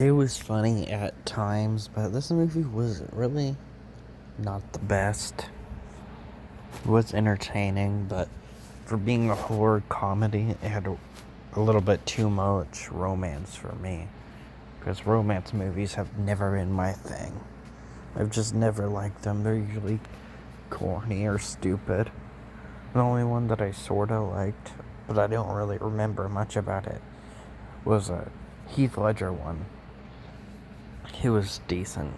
It was funny at times, but this movie was really not the best. It was entertaining, but for being a horror comedy, it had a little bit too much romance for me. Because romance movies have never been my thing. I've just never liked them. They're usually corny or stupid. The only one that I sorta liked, but I don't really remember much about it, was a Heath Ledger one. He was decent.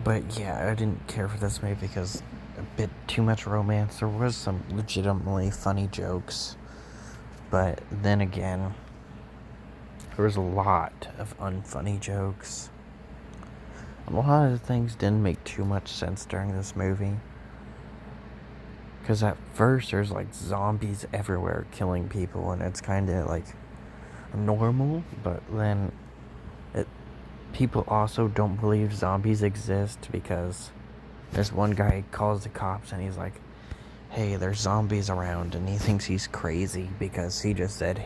But yeah, I didn't care for this movie because a bit too much romance. There was some legitimately funny jokes, but then again, there was a lot of unfunny jokes. A lot of things didn't make too much sense during this movie. Because at first, there's like zombies everywhere killing people, and it's kind of like normal, but then it people also don't believe zombies exist because there's one guy calls the cops and he's like, hey, there's zombies around, and he thinks he's crazy because he just said,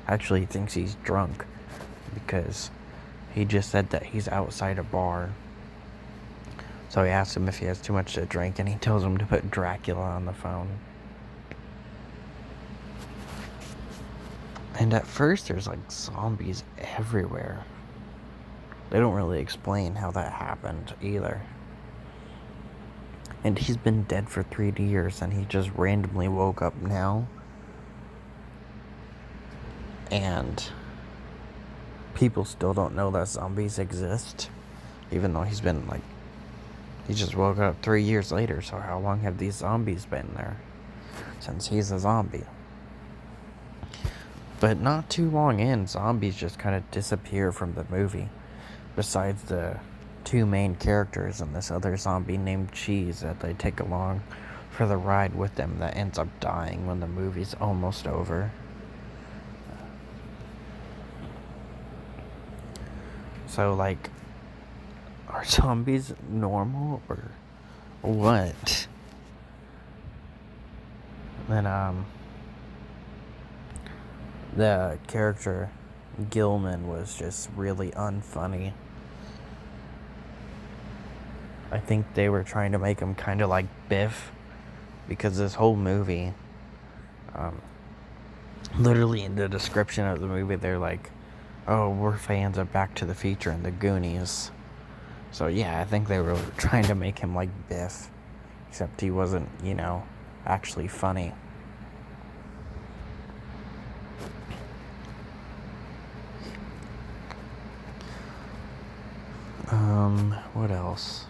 actually he thinks he's drunk because he just said that he's outside a bar. So he asks him if he has too much to drink, and he tells him to put Dracula on the phone. And at first there's like zombies everywhere. They don't really explain how that happened either. And he's been dead for 3 years, and he just randomly woke up now. And people still don't know that zombies exist, even though he just woke up 3 years later. So how long have these zombies been there? Since he's a zombie. But not too long in, zombies just kind of disappear from the movie. Besides the two main characters and this other zombie named Cheese that they take along for the ride with them that ends up dying when the movie's almost over. So, like, are zombies normal or what? Then, the character Gilman was just really unfunny. I think they were trying to make him kind of like Biff, because this whole movie, literally in the description of the movie, they're like, oh, we're fans of Back to the Future and the Goonies. So yeah, I think they were trying to make him like Biff, except he wasn't, actually funny. What else?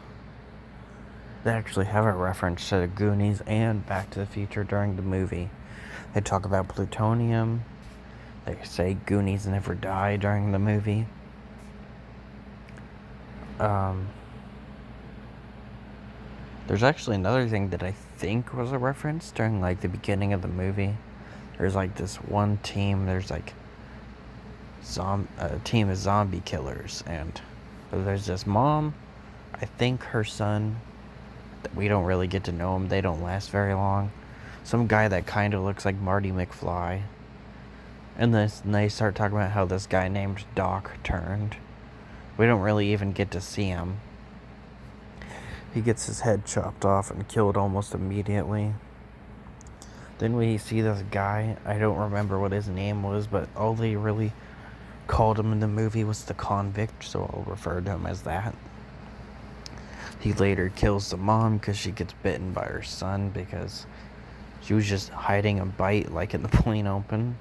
They actually have a reference to the Goonies and Back to the Future during the movie. They talk about plutonium. They say Goonies never die during the movie. There's actually another thing that I think was a reference during like the beginning of the movie. There's like this one team. There's like a team of zombie killers, and there's this mom. I think her son. We don't really get to know him. They don't last very long. Some guy that kind of looks like Marty McFly. And they start talking about how this guy named Doc turned. We don't really even get to see him. He gets his head chopped off and killed almost immediately. Then we see this guy. I don't remember what his name was, but all they really called him in the movie was the convict, so I'll refer to him as that. He later kills the mom because she gets bitten by her son because she was just hiding a bite like in the plain open.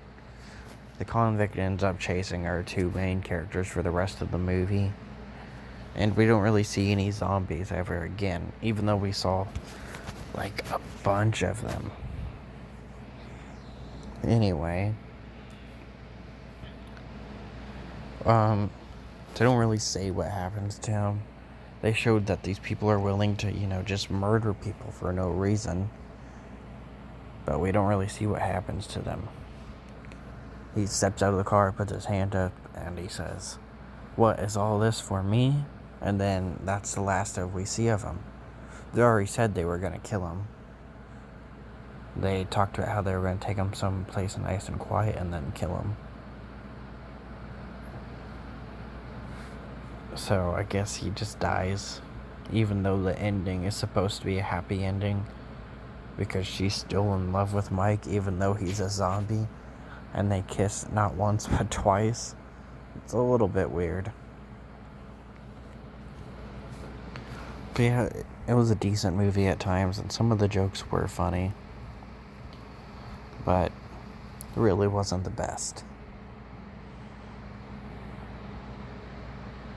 The convict ends up chasing our two main characters for the rest of the movie. And we don't really see any zombies ever again, even though we saw like a bunch of them. Anyway, they don't really say what happens to him. They showed that these people are willing to, just murder people for no reason. But we don't really see what happens to them. He steps out of the car, puts his hand up, and he says, "What, is all this for me?" And then that's the last of we see of him. They already said they were going to kill him. They talked about how they were going to take him someplace nice and quiet and then kill him. So I guess he just dies, even though the ending is supposed to be a happy ending, because she's still in love with Mike, even though he's a zombie, and they kiss not once but twice. It's a little bit weird. But yeah, it was a decent movie at times, and some of the jokes were funny, but it really wasn't the best.